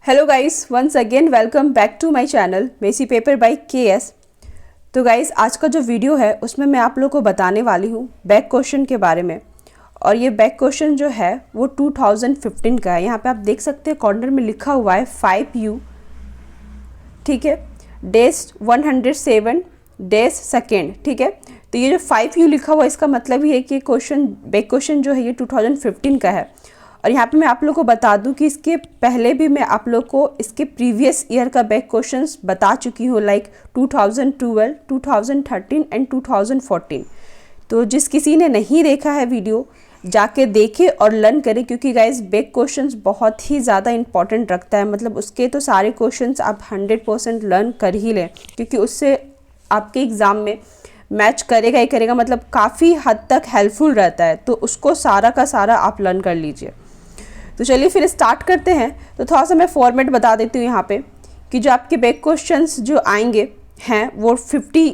Hello guys, once again welcome back to my channel messy paper by K S. तो guys, आज का जो video है उसमें मैं आप लोगों को बताने वाली हूँ बैक क्वेश्चन के बारे में। और ये बैक क्वेश्चन जो है वो 2015 का है। यहाँ पे आप देख सकते हैं कॉर्नर में लिखा हुआ है 5U, ठीक है, डेज 107 डेज सेकेंड, ठीक है। तो ये जो 5U लिखा हुआ है इसका मतलब ये है कि क्वेश्चन बैक क्वेश्चन जो है ये 2015 का है। और यहाँ पे मैं आप लोग को बता दूं कि इसके पहले भी मैं आप लोग को इसके प्रीवियस ईयर का बैक क्वेश्चंस बता चुकी हूँ, लाइक 2012, 2013 एंड 2014। तो जिस किसी ने नहीं देखा है वीडियो, जाके देखे और लर्न करे, क्योंकि गाइज बैक क्वेश्चंस बहुत ही ज़्यादा इंपॉर्टेंट रखता है। मतलब उसके तो सारे क्वेश्चंस आप 100% लर्न कर ही लें, क्योंकि उससे आपके एग्ज़ाम में मैच करेगा ही करेगा। मतलब काफ़ी हद तक हेल्पफुल रहता है, तो उसको सारा का सारा आप लर्न कर लीजिए। तो चलिए फिर स्टार्ट करते हैं। तो थोड़ा सा मैं फॉर्मेट बता देती हूँ यहाँ पे कि जो आपके बैक क्वेश्चंस जो आएंगे हैं वो 50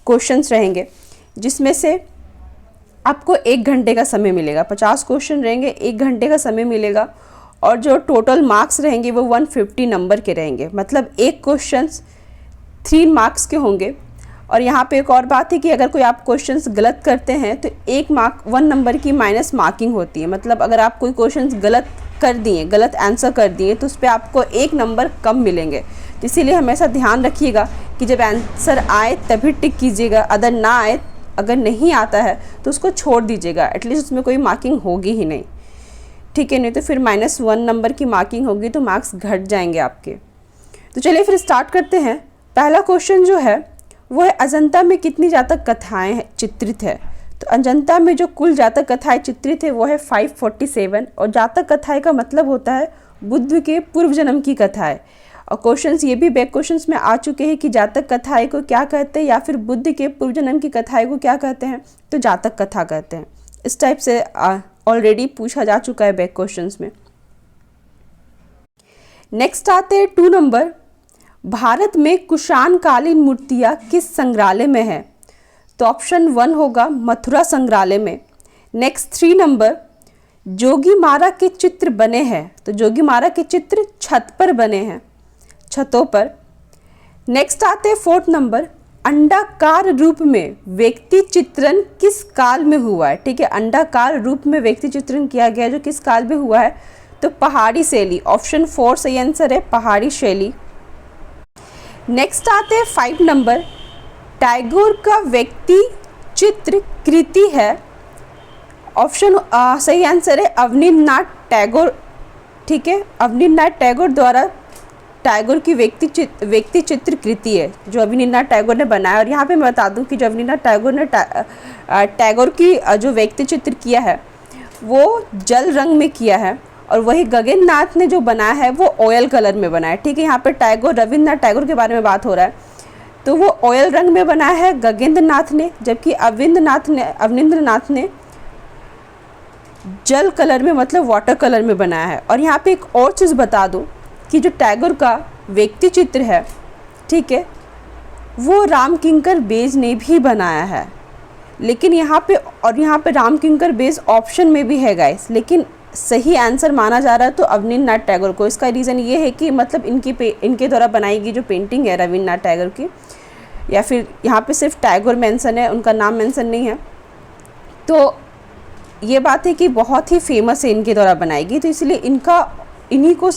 क्वेश्चंस रहेंगे, जिसमें से आपको 1 घंटे का समय मिलेगा। 50 क्वेश्चन रहेंगे, 1 घंटे का समय मिलेगा। और जो टोटल मार्क्स रहेंगे वो 150 नंबर के रहेंगे। मतलब एक क्वेश्चन 3 मार्क्स के होंगे। और यहाँ पे एक और बात है कि अगर कोई आप क्वेश्चंस गलत करते हैं तो 1 नंबर की माइनस मार्किंग होती है। मतलब अगर आप कोई क्वेश्चंस गलत कर दिए, गलत आंसर कर दिए, तो उस पर आपको 1 नंबर कम मिलेंगे। तो इसीलिए हमेशा ध्यान रखिएगा कि जब आंसर आए तभी टिक कीजिएगा, अगर ना आए, अगर नहीं आता है तो उसको छोड़ दीजिएगा। एटलीस्ट उसमें कोई मार्किंग होगी ही नहीं, ठीक है। नहीं तो फिर -1 नंबर की मार्किंग होगी तो मार्क्स घट जाएंगे आपके। तो चलिए फिर स्टार्ट करते हैं। पहला क्वेश्चन जो है वो है, अजंता में कितनी जातक कथाएं चित्रित है। तो अजंता में जो कुल जातक कथाएं चित्रित है वो है 547। और जातक कथाएं का मतलब होता है बुद्ध के पूर्व जन्म की कथाएं। और क्वेश्चंस ये भी बैक क्वेश्चंस में आ चुके हैं कि जातक कथाएं को क्या कहते हैं, या फिर बुद्ध के पूर्व जन्म की कथाएं को क्या कहते हैं। तो जातक कथा कहते हैं। इस टाइप से ऑलरेडी पूछा जा चुका है बैक क्वेश्चंस में। नेक्स्ट आते हैं 2 नंबर। भारत में कुषाण कालीन मूर्तियाँ किस संग्रहालय में है। तो ऑप्शन 1 होगा मथुरा संग्रहालय में। नेक्स्ट 3 नंबर, जोगी मारा के चित्र बने हैं। तो जोगी मारा के चित्र छत पर बने हैं, छतों पर। नेक्स्ट आते हैं 4th नंबर, अंडाकार रूप में व्यक्ति चित्रण किस काल में हुआ है। ठीक है, अंडाकार रूप में व्यक्ति चित्रण किया गया जो किस काल में हुआ है। तो पहाड़ी शैली, ऑप्शन 4 सही आंसर है, पहाड़ी शैली। नेक्स्ट आते हैं 5 नंबर, टैगोर का व्यक्ति चित्र कृति है। ऑप्शन सही आंसर है अवनींद्रनाथ टैगोर, ठीक है। अवनींद्रनाथ टैगोर द्वारा टैगोर की व्यक्ति चित्र कृति है जो अवनींद्रनाथ टैगोर ने बनाया। और यहाँ पे मैं बता दूँ कि जो अवनींद्रनाथ टैगोर ने टैगोर की जो व्यक्ति चित्र किया है वो जल रंग में किया है, और वही गगननाथ ने जो बनाया है वो ऑयल कलर में बनाया है, ठीक है। यहाँ पे टैगोर, रविंद्रनाथ टैगोर के बारे में बात हो रहा है, तो वो ऑयल रंग में बनाया है गगनेंद्रनाथ ने, जबकि अवनींद्रनाथ ने जल कलर में, मतलब वाटर कलर में बनाया है। और यहाँ पे एक और चीज़ बता दूँ कि जो टैगोर का व्यक्ति चित्र है, ठीक है, वो राम किंकर बेज ने भी बनाया है। लेकिन यहाँ पे राम किंकर बेज ऑप्शन में भी है गाइस, लेकिन सही आंसर माना जा रहा है तो अवनींद्रनाथ टैगोर को। इसका रीज़न ये है कि मतलब इनके द्वारा बनाई गई जो पेंटिंग है रविंद्रनाथ टैगोर की, या फिर यहाँ पे सिर्फ टैगोर मेंशन है, उनका नाम मेंशन नहीं है। तो ये बात है कि बहुत ही फेमस है इनके द्वारा बनाई गई, तो इसलिए इन्हीं को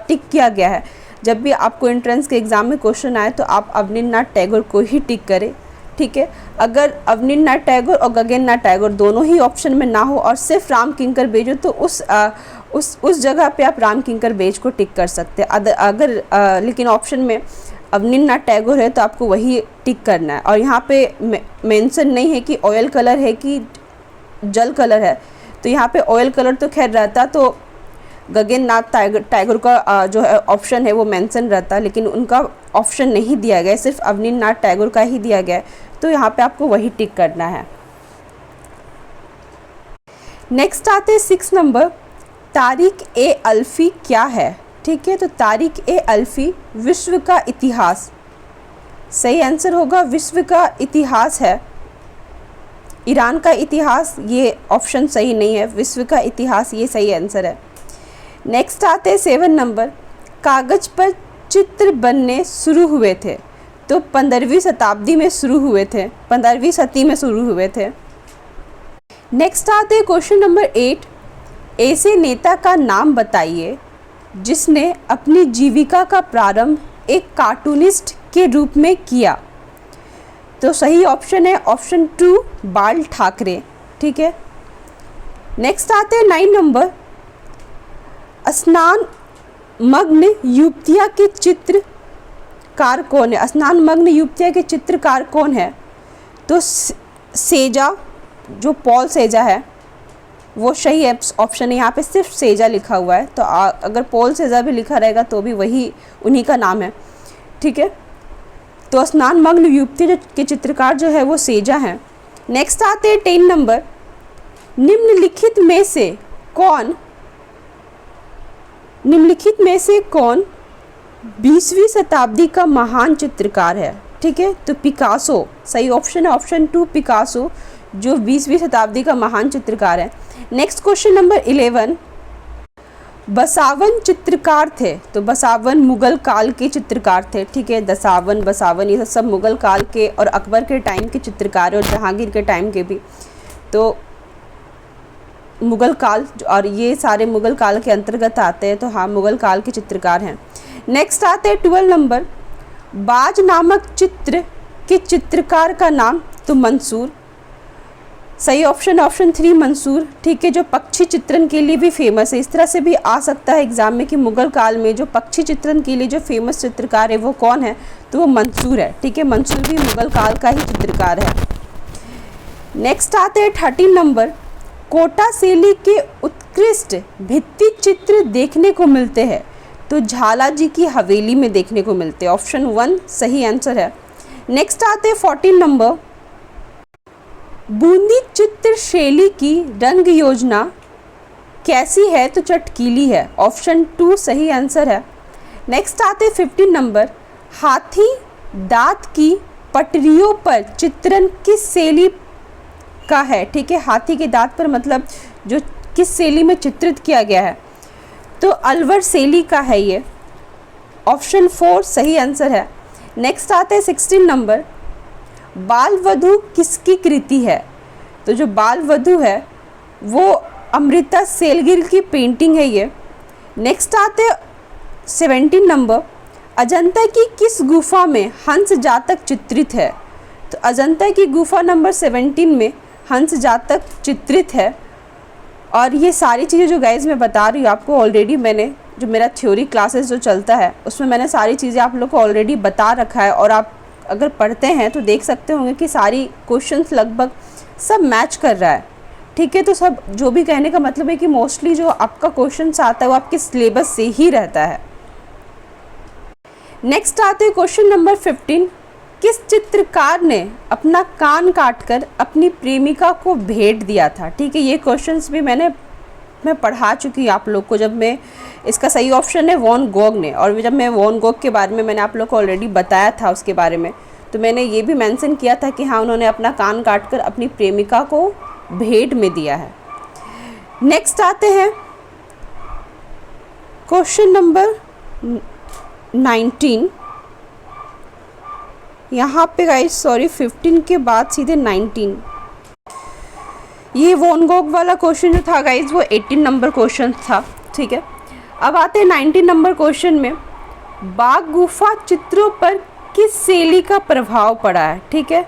टिक किया गया है। जब भी आपको एंट्रेंस के एग्ज़ाम में क्वेश्चन आए तो आप अवनींद्रनाथ टैगोर को ही टिक करें, ठीक है। अगर अवनींद्रनाथ टैगोर और गगनेंद्रनाथ टैगोर दोनों ही ऑप्शन में ना हो और सिर्फ राम किंकर बेज हो, तो उस जगह पे आप राम किंकर बेज को टिक कर सकते हैं। लेकिन ऑप्शन में अवनींद्रनाथ टैगोर है तो आपको वही टिक करना है। और यहाँ पे मेंशन नहीं है कि ऑयल कलर है कि जल कलर है, तो यहाँ पे ऑयल कलर तो खैर रहता तो गगनेंद्रनाथ टैगोर का जो है ऑप्शन है वो मेंशन रहता, लेकिन उनका ऑप्शन नहीं दिया गया, सिर्फ अवनींद्रनाथ टैगोर का ही दिया गया है, तो यहाँ पे आपको वही टिक करना है। नेक्स्ट आते हैं 6 नंबर, तारीख ए अल्फी क्या है। ठीक है, तो तारीख ए अल्फी विश्व का इतिहास, सही आंसर होगा विश्व का इतिहास है। ईरान का इतिहास ये ऑप्शन सही नहीं है, विश्व का इतिहास ये सही आंसर है। नेक्स्ट आते हैं 7 नंबर, कागज पर चित्र बनने शुरू हुए थे? तो 15वीं शताब्दी में शुरू हुए थे, 15वीं सदी में शुरू हुए थे। नेक्स्ट आते हैं क्वेश्चन नंबर 8, ऐसे नेता का नाम बताइए जिसने अपनी जीविका का प्रारंभ एक कार्टूनिस्ट के रूप में किया। तो सही ऑप्शन है ऑप्शन 2 बाल ठाकरे। ठीक है, नेक्स्ट आते हैं 9 नंबर, स्नान मग्न युवतिया के चित्रकार कौन है? स्नान मग्न युवतिया के चित्रकार कौन है? तो सेजा, जो पॉल सेजा है वो सही ऑप्शन है। यहाँ पे सिर्फ सेजा लिखा हुआ है, तो अगर पॉल सेजा भी लिखा रहेगा तो भी वही उन्हीं का नाम है। ठीक है, तो स्नान मग्न युवती के चित्रकार जो है वो सेजा हैं। नेक्स्ट आते हैं 10 नंबर, निम्नलिखित में से कौन 20वीं शताब्दी का महान चित्रकार है? ठीक है, तो पिकासो सही ऑप्शन है, ऑप्शन 2 पिकासो, जो 20वीं शताब्दी का महान चित्रकार है। नेक्स्ट क्वेश्चन नंबर 11, बसावन चित्रकार थे? तो बसावन मुगल काल के चित्रकार थे। ठीक है, बसावन ये सब मुगल काल के और अकबर के टाइम के चित्रकार और जहांगीर के टाइम के भी, तो मुगल काल और ये सारे मुगल काल के अंतर्गत आते हैं, तो हाँ मुगल काल के चित्रकार हैं। नेक्स्ट आते हैं 12 नंबर, बाज नामक चित्र के चित्रकार का नाम? तो मंसूर, सही ऑप्शन ऑप्शन 3 मंसूर। ठीक है, जो पक्षी चित्रण के लिए भी फेमस है। इस तरह से भी आ सकता है एग्जाम में कि मुगल काल में जो पक्षी चित्रण के लिए जो फेमस चित्रकार है वो कौन है? तो वो मंसूर है। ठीक है, मंसूर भी मुगल काल का ही चित्रकार है। नेक्स्ट आते हैं 13 नंबर, कोटा शैली के उत्कृष्ट भित्ति चित्र देखने को मिलते हैं? तो झाला जी की हवेली में देखने को मिलते हैं, ऑप्शन 1 सही आंसर है। नेक्स्ट आते हैं 14 नंबर, बूंदी चित्र शैली की रंग योजना कैसी है? तो चटकीली है, ऑप्शन 2 सही आंसर है। नेक्स्ट आते हैं 15 नंबर, हाथी दांत की पटरियों पर चित्रण किस शैली का है? ठीक है, हाथी के दांत पर मतलब जो किस शैली में चित्रित किया गया है? तो अलवर शैली का है ये, ऑप्शन 4 सही आंसर है। नेक्स्ट आते हैं 16 नंबर, बाल वधू किसकी कृति है? तो जो बाल वधू है वो अमृता सेलगिल की पेंटिंग है ये। नेक्स्ट आते हैं 17 नंबर, अजंता की किस गुफा में हंस जातक चित्रित है? तो अजंता की गुफा नंबर 17 में हंस जातक चित्रित है। और ये सारी चीज़ें जो गाइज मैं बता रही हूँ आपको, ऑलरेडी मैंने जो मेरा थ्योरी क्लासेस जो चलता है उसमें मैंने सारी चीज़ें आप लोग को ऑलरेडी बता रखा है, और आप अगर पढ़ते हैं तो देख सकते होंगे कि सारी क्वेश्चंस लगभग सब मैच कर रहा है। ठीक है, तो सब जो भी कहने का मतलब है कि मोस्टली जो आपका क्वेश्चंस आता है वो आपके सिलेबस से ही रहता है। नेक्स्ट आते हैं क्वेश्चन नंबर 15, किस चित्रकार ने अपना कान काटकर अपनी प्रेमिका को भेंट दिया था? ठीक है, ये क्वेश्चंस भी मैं पढ़ा चुकी हूँ आप लोग को, जब मैं इसका सही ऑप्शन है वॉन गोग ने, और जब मैं वॉन गोग के बारे में मैंने आप लोग को ऑलरेडी बताया था उसके बारे में, तो मैंने ये भी मेंशन किया था कि हाँ उन्होंने अपना कान काटकर अपनी प्रेमिका को भेंट में दिया है। नेक्स्ट आते हैं क्वेश्चन नंबर 19, यहाँ पे गाइस सॉरी 15 के बाद सीधे 19, ये वॉन गोग वाला क्वेश्चन जो था गाइस वो 18 नंबर क्वेश्चन था। ठीक है, अब आते हैं 19 नंबर क्वेश्चन में, बाघ गुफा चित्रों पर किस शैली का प्रभाव पड़ा है? ठीक है,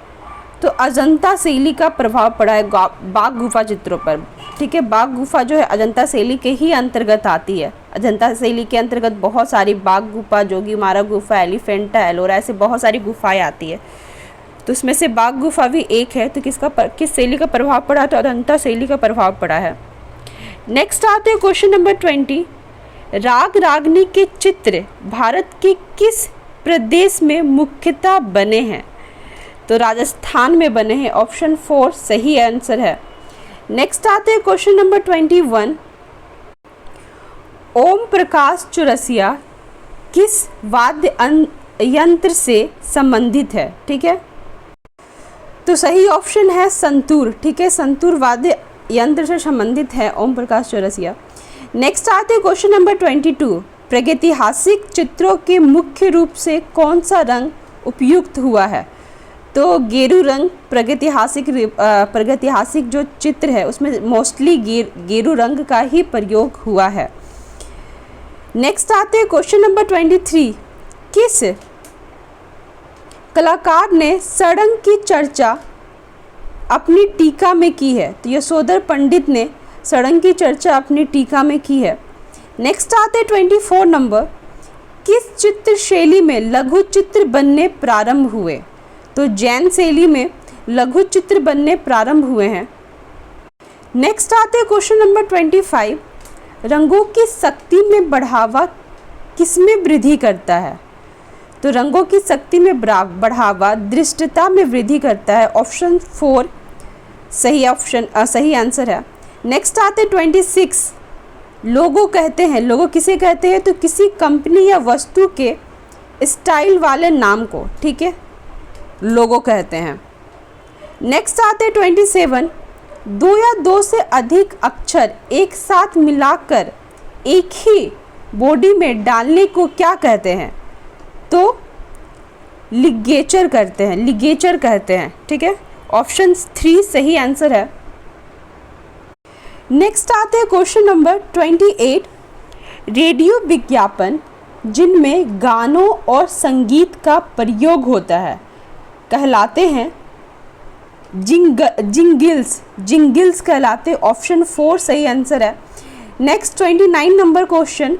तो अजंता शैली का प्रभाव पड़ा है बाघ गुफा चित्रों पर। ठीक है, बाघ गुफा जो है अजंता शैली के ही अंतर्गत आती है। अजंता शैली के अंतर्गत बहुत सारी बाघ गुफा, जोगीमारा गुफा, एलिफेंटा, एलोरा, ऐसे बहुत सारी गुफाएं आती है, तो उसमें से बाघ गुफा भी एक है। तो किस शैली का प्रभाव पड़ा? तो अजंता शैली का प्रभाव पड़ा है। नेक्स्ट आते हैं क्वेश्चन नंबर 20, राग रागनी के चित्र भारत के किस प्रदेश में मुख्यतः बने हैं? तो राजस्थान में बने हैं, ऑप्शन 4 सही आंसर है। नेक्स्ट आते हैं क्वेश्चन नंबर 21, ओम प्रकाश चौरसिया किस वाद्य यंत्र से संबंधित है? ठीक है, तो सही ऑप्शन है संतूर। ठीक है, संतूर वाद्य यंत्र से संबंधित है ओम प्रकाश चौरसिया। नेक्स्ट आते हैं क्वेश्चन नंबर 22, प्रागैतिहासिक चित्रों के मुख्य रूप से कौन सा रंग उपयुक्त हुआ है? तो गेरू रंग प्रागैतिहासिक जो चित्र है उसमें मोस्टली गेरू रंग का ही प्रयोग हुआ है। नेक्स्ट आते हैं क्वेश्चन नंबर 23। किस कलाकार ने सड़ंग की चर्चा अपनी टीका में की है? तो यशोधर पंडित ने सड़ंग की चर्चा अपनी टीका में की है। नेक्स्ट आते हैं 24 नंबर। किस चित्र शैली में लघु चित्र बनने प्रारंभ हुए? तो जैन शैली में लघु चित्र बनने प्रारंभ हुए हैं। नेक्स्ट आते हैं क्वेश्चन नंबर 25। रंगों की शक्ति में बढ़ावा किसमें वृद्धि करता है? तो रंगों की शक्ति में बढ़ावा दृष्टता में वृद्धि करता है। ऑप्शन 4 सही आंसर है। नेक्स्ट आते हैं 26। लोगो कहते हैं, लोगो किसे कहते हैं? तो किसी कंपनी या वस्तु के स्टाइल वाले नाम को, ठीक है, लोगो कहते हैं। नेक्स्ट आते हैं 27। 2 या 2 से अधिक अक्षर एक साथ मिलाकर एक ही बॉडी में डालने को क्या कहते हैं? तो लिगेचर कहते हैं, ठीक है। ऑप्शन 3 सही आंसर है। नेक्स्ट आते हैं क्वेश्चन नंबर 28। रेडियो विज्ञापन जिनमें गानों और संगीत का प्रयोग होता है कहलाते हैं जिंगल्स कहलाते। ऑप्शन 4 सही आंसर है। Next 29 number question.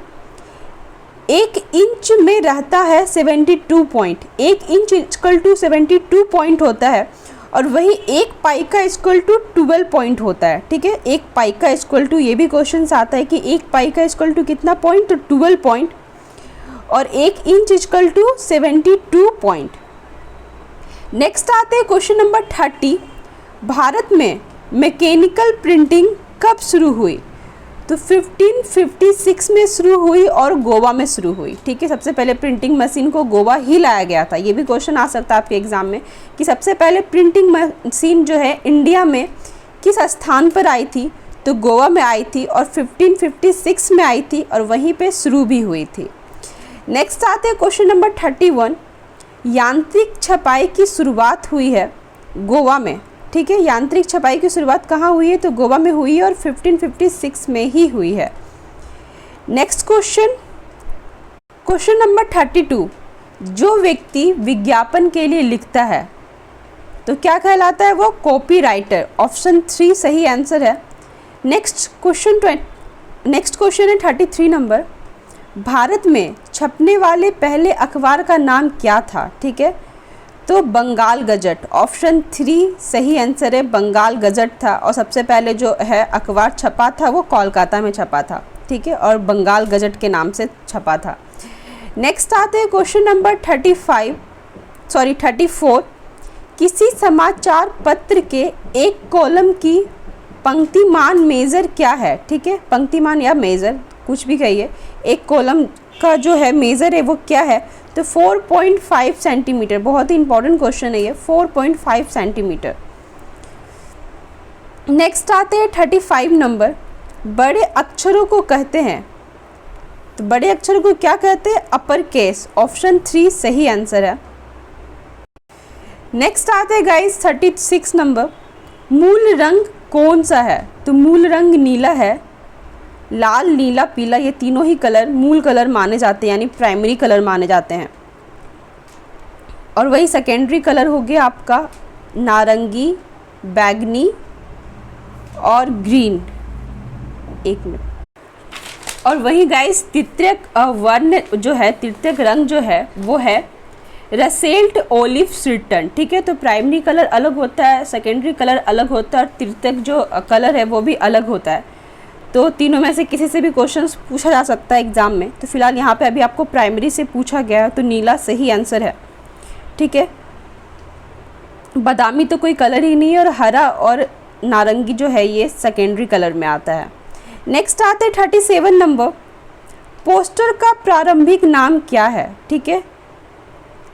1 इंच में रहता है 72 point. 1 inch equal to 72 point होता है और वही 1 पाई का इक्वल टू 12 पॉइंट होता है, ठीक है। 1 पाई का इक्वल टू, ये भी क्वेश्चन आता है कि 1 पाई का इक्वल टू कितना पॉइंट? तो 12 पॉइंट। और 1 inch equal to 72 point. Next आते हैं क्वेश्चन नंबर 30। भारत में मैकेनिकल प्रिंटिंग कब शुरू हुई? तो 1556 में शुरू हुई और गोवा में शुरू हुई, ठीक है। सबसे पहले प्रिंटिंग मशीन को गोवा ही लाया गया था। ये भी क्वेश्चन आ सकता है आपके एग्जाम में कि सबसे पहले प्रिंटिंग मशीन जो है इंडिया में किस स्थान पर आई थी? तो गोवा में आई थी और 1556 में आई थी और वहीं पे शुरू भी हुई थी। नेक्स्ट आते हैं क्वेश्चन नंबर 31। यांत्रिक छपाई की शुरुआत हुई है गोवा में, ठीक है। यांत्रिक छपाई की शुरुआत कहाँ हुई है? तो गोवा में हुई है और 1556 में ही हुई है। Next question number 32। जो व्यक्ति विज्ञापन के लिए लिखता है तो क्या कहलाता है? वो कॉपीराइटर। ऑप्शन 3 सही आंसर है। नेक्स्ट क्वेश्चन है 33 नंबर। भारत में छपने वाले पहले अखबार का नाम क्या था? ठीक है, तो बंगाल गजट। ऑप्शन 3 सही आंसर है, बंगाल गजट था। और सबसे पहले जो है अखबार छपा था वो कोलकाता में छपा था, ठीक है, और बंगाल गजट के नाम से छपा था। नेक्स्ट आते हैं क्वेश्चन नंबर 34। किसी समाचार पत्र के एक कॉलम की पंक्तिमान मेज़र क्या है? ठीक है, पंक्तिमान या मेज़र कुछ भी कहिए, एक कॉलम का जो है मेज़र है वो क्या है? तो 4.5 सेंटीमीटर। बहुत ही इंपॉर्टेंट क्वेश्चन है ये, 4.5 सेंटीमीटर। नेक्स्ट आते हैं 35 नंबर। बड़े अक्षरों को कहते हैं, तो बड़े अक्षरों को क्या कहते हैं? Upper case. ऑप्शन 3 सही आंसर है। नेक्स्ट आते हैं गाइस 36 नंबर। मूल रंग कौन सा है? तो मूल रंग नीला है। लाल, नीला, पीला, ये तीनों ही कलर मूल कलर माने जाते हैं, यानी प्राइमरी कलर माने जाते हैं। और वही सेकेंडरी कलर हो गया आपका नारंगी, बैगनी और ग्रीन। एक मिनट। और वही गाइस तृतीयक वर्ण जो है, तृतीयक रंग जो है वो है रसेल्ट ओलिव श्रिटन। ठीक है, तो प्राइमरी कलर अलग होता है, सेकेंडरी कलर अलग होता है और तृतीयक जो कलर है वो भी अलग होता है। तो तीनों में से किसी से भी क्वेश्चंस पूछा जा सकता है एग्जाम में। तो फिलहाल यहाँ पे अभी आपको प्राइमरी से पूछा गया है, तो नीला सही आंसर है। ठीक है, बादामी तो कोई कलर ही नहीं है, और हरा और नारंगी जो है ये सेकेंडरी कलर में आता है। नेक्स्ट आते हैं 37 नंबर। पोस्टर का प्रारंभिक नाम क्या है? ठीक है,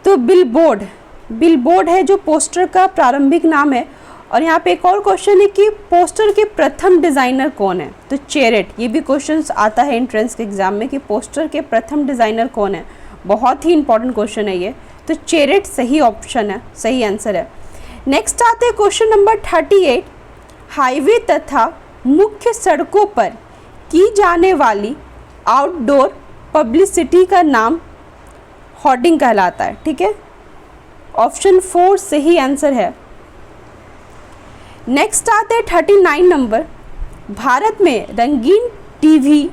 तो बिलबोर्ड है जो पोस्टर का प्रारंभिक नाम है। और यहाँ पे एक और क्वेश्चन है कि पोस्टर के प्रथम डिज़ाइनर कौन है, तो चेरेट। ये भी क्वेश्चन आता है एंट्रेंस के एग्जाम में कि पोस्टर के प्रथम डिज़ाइनर कौन है, बहुत ही इंपॉर्टेंट क्वेश्चन है ये, तो चेरेट सही ऑप्शन है, सही आंसर है। नेक्स्ट आते हैं क्वेश्चन नंबर 38, हाईवे तथा मुख्य सड़कों पर की जाने वाली आउटडोर पब्लिसिटी का नाम होर्डिंग कहलाता है, ठीक है। ऑप्शन 4 सही आंसर है। नेक्स्ट आते हैं 39 नंबर, भारत में रंगीन टीवी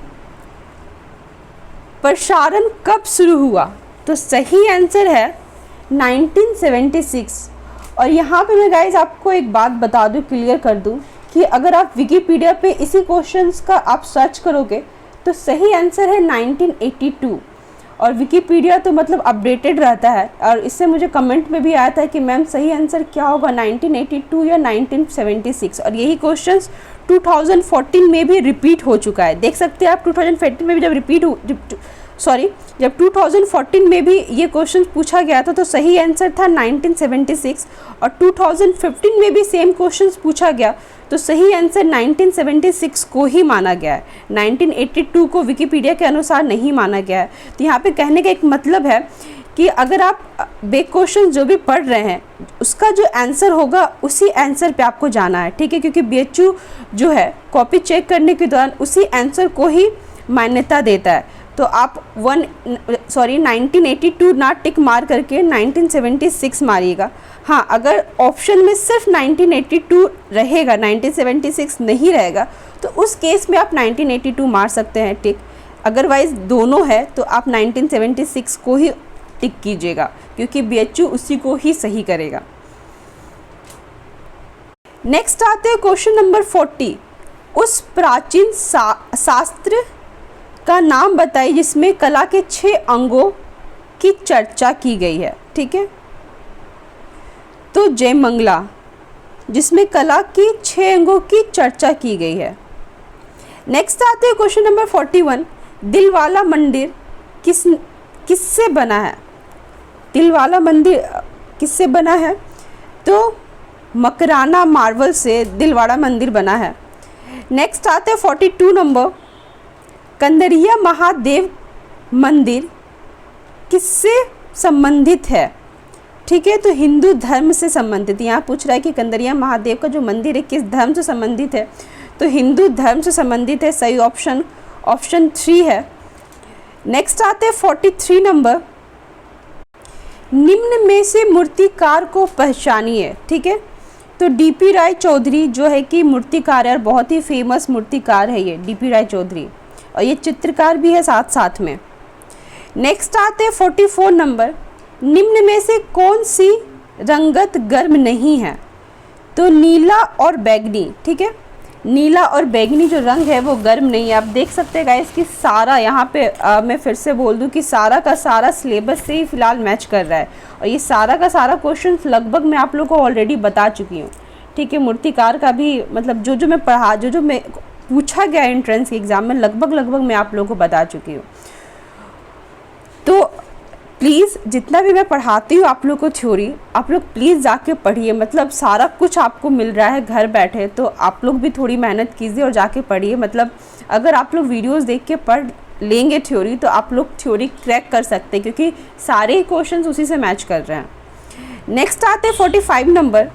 प्रसारण कब शुरू हुआ, तो सही आंसर है 1976। और यहाँ पे मैं गाइज आपको एक बात बता दूँ, क्लियर कर दूँ कि अगर आप विकिपीडिया पे इसी क्वेश्चंस का आप सर्च करोगे तो सही आंसर है 1982। और विकिपीडिया तो मतलब अपडेटेड रहता है, और इससे मुझे कमेंट में भी आया था कि मैम सही आंसर क्या होगा, 1982 या 1976। और यही क्वेश्चंस 2014 में भी रिपीट हो चुका है, देख सकते हैं आप। 2014 में भी जब 2014 में भी ये क्वेश्चन पूछा गया था तो सही आंसर था 1976, और 2015 में भी सेम क्वेश्चन पूछा गया तो सही आंसर 1976 को ही माना गया है, 1982 को विकिपीडिया के अनुसार नहीं माना गया है। तो यहाँ पे कहने का एक मतलब है कि अगर आप बेक क्वेश्चन जो भी पढ़ रहे हैं उसका जो आंसर होगा उसी आंसर पे आपको जाना है, ठीक है, क्योंकि बीएचयू जो है कॉपी चेक करने के दौरान उसी आंसर को ही मान्यता देता है। तो आप 1982 ना टिक मार करके 1976 मारिएगा। हाँ, अगर ऑप्शन में सिर्फ 1982 रहेगा, 1976 नहीं रहेगा, तो उस केस में आप 1982 मार सकते हैं टिक। अदरवाइज दोनों है तो आप 1976 को ही टिक कीजिएगा, क्योंकि बीएचयू उसी को ही सही करेगा। नेक्स्ट आते हैं क्वेश्चन नंबर 40, उस प्राचीन शास्त्र का नाम बताइए जिसमें कला के 6 अंगों की चर्चा की गई है, ठीक है। तो जयमंगला, जिसमें कला की 6 अंगों की चर्चा की गई है। नेक्स्ट आते हैं क्वेश्चन नंबर 41, दिलवाला मंदिर किससे बना है, दिलवाला मंदिर किससे बना है, तो मकराना मार्बल से दिलवाड़ा मंदिर बना है। नेक्स्ट आते हैं 42 नंबर, कंदरिया महादेव मंदिर किससे संबंधित है, ठीक है, तो हिंदू धर्म से संबंधित। यहाँ पूछ रहा है कि कंदरिया महादेव का जो मंदिर है किस धर्म से संबंधित है, तो हिंदू धर्म से संबंधित है, सही ऑप्शन 3 है। नेक्स्ट आते हैं 43 नंबर, निम्न में से मूर्तिकार को पहचानिए, ठीक है, तो डीपी राय चौधरी जो है कि मूर्तिकार है और बहुत ही फेमस मूर्तिकार है ये डीपी राय चौधरी, और ये चित्रकार भी है साथ साथ में। नेक्स्ट आते हैं 44 नंबर, निम्न में से कौन सी रंगत गर्म नहीं है, तो नीला और बैगनी, ठीक है, नीला और बैगनी जो रंग है वो गर्म नहीं है। आप देख सकते हैं गाइस कि सारा यहाँ पे मैं फिर से बोल दूँ कि सारा का सारा सिलेबस से ही फिलहाल मैच कर रहा है, और ये सारा का सारा क्वेश्चन लगभग मैं आप लोगों को ऑलरेडी बता चुकी हूँ, ठीक है। मूर्तिकार का भी मतलब जो मैं पढ़ा जो मैं पूछा गया एंट्रेंस के एग्ज़ाम में लगभग मैं आप लोगों को बता चुकी हूँ। तो प्लीज़ जितना भी मैं पढ़ाती हूँ आप लोग को थ्योरी, आप लोग प्लीज़ जाके पढ़िए, मतलब सारा कुछ आपको मिल रहा है घर बैठे, तो आप लोग भी थोड़ी मेहनत कीजिए और जाके पढ़िए। मतलब अगर आप लोग वीडियोस देख के पढ़ लेंगे थ्योरी तो आप लोग थ्योरी क्रैक कर सकते हैं, क्योंकि सारे क्वेश्चंस उसी से मैच कर रहे हैं। नेक्स्ट आते हैं 45 नंबर,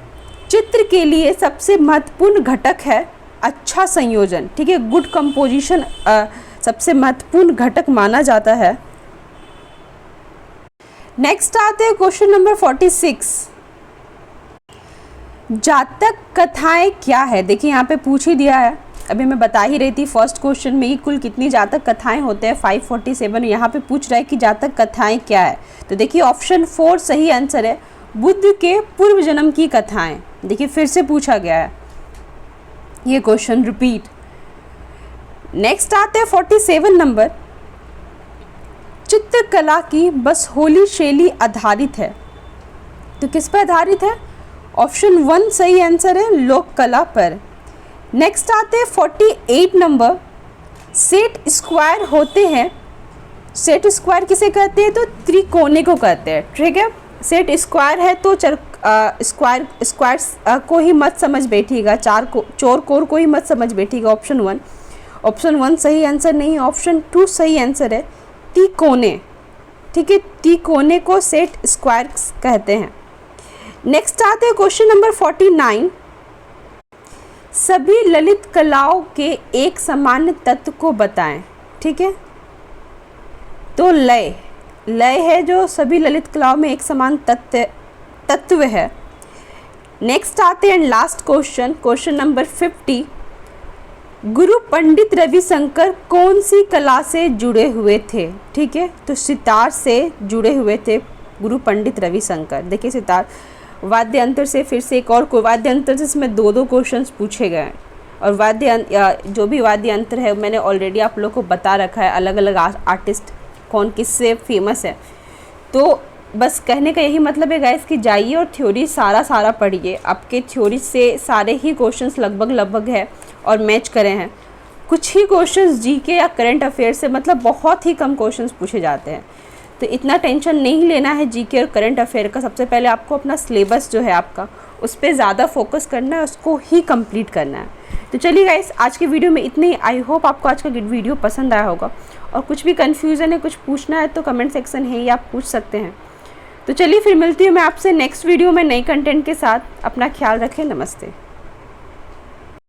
चित्र के लिए सबसे महत्वपूर्ण घटक है अच्छा संयोजन, ठीक है, गुड कंपोजिशन सबसे महत्वपूर्ण घटक माना जाता है। नेक्स्ट आते हैं क्वेश्चन नंबर 46, जातक कथाएं क्या है। देखिए यहाँ पे पूछ ही दिया है, अभी मैं बता ही रही थी फर्स्ट क्वेश्चन में ही कुल कितनी जातक कथाएं होते हैं 547, यहाँ पे पूछ रहा है कि जातक कथाएं क्या है। तो देखिए ऑप्शन 4 सही आंसर है, बुद्ध के पूर्व जन्म की कथाएं। देखिए फिर से पूछा गया है ये क्वेश्चन रिपीट। नेक्स्ट आते हैं 47 नंबर, चित्रकला की बस होली शैली आधारित है, तो किस पर आधारित है, ऑप्शन 1 सही आंसर है, लोक कला पर। नेक्स्ट आते हैं 48 नंबर, सेट स्क्वायर होते हैं, सेट स्क्वायर किसे कहते हैं, तो त्रिकोणे को कहते हैं, ठीक है। सेट स्क्वायर है तो स्क्वायर को ही मत समझ बैठिएगा, चोर कोर को ही मत समझ बैठिएगा। ऑप्शन 1 सही आंसर नहीं है, ऑप्शन 2 सही आंसर है, तिकोने। ठीक है, तिकोने को सेट स्क्वायर कहते हैं। नेक्स्ट आते हैं क्वेश्चन नंबर 49। सभी ललित कलाओं के एक सामान्य तत्व को बताएं। ठीक है, तो लय है जो सभी ललित कलाओं में एक समान तत्व है। नेक्स्ट आते हैं लास्ट क्वेश्चन नंबर 50। गुरु पंडित रविशंकर कौन सी कला से जुड़े हुए थे? ठीक है, तो सितार से जुड़े हुए थे गुरु पंडित रविशंकर। देखिए, सितार वाद्य यंत्र से फिर से एक और वाद्य यंत्र से इसमें 2 क्वेश्चंस पूछे गए हैं। और जो भी वाद्य यंत्र है मैंने ऑलरेडी आप लोग को बता रखा है, अलग अलग आर्टिस्ट कौन किससे फेमस है। तो बस कहने का यही मतलब है गाइस कि जाइए और थ्योरी सारा पढ़िए। आपके थ्योरी से सारे ही क्वेश्चंस लगभग है और मैच करे हैं। कुछ ही क्वेश्चंस जीके या करंट अफेयर से, मतलब बहुत ही कम क्वेश्चंस पूछे जाते हैं। तो इतना टेंशन नहीं लेना है जीके और करंट अफेयर का। सबसे पहले आपको अपना सिलेबस जो है आपका, उस पर ज़्यादा फोकस करना है, उसको ही कंप्लीट करना है। तो चलिए गाइस, आज के वीडियो में इतने ही। आई होप आपको आज का वीडियो पसंद आया होगा। और कुछ भी कन्फ्यूज़न है, कुछ पूछना है तो कमेंट सेक्शन है ही, आप पूछ सकते हैं। तो चलिए फिर मिलती हूँ मैं आपसे नेक्स्ट वीडियो में नई कंटेंट के साथ। अपना ख्याल रखें। नमस्ते।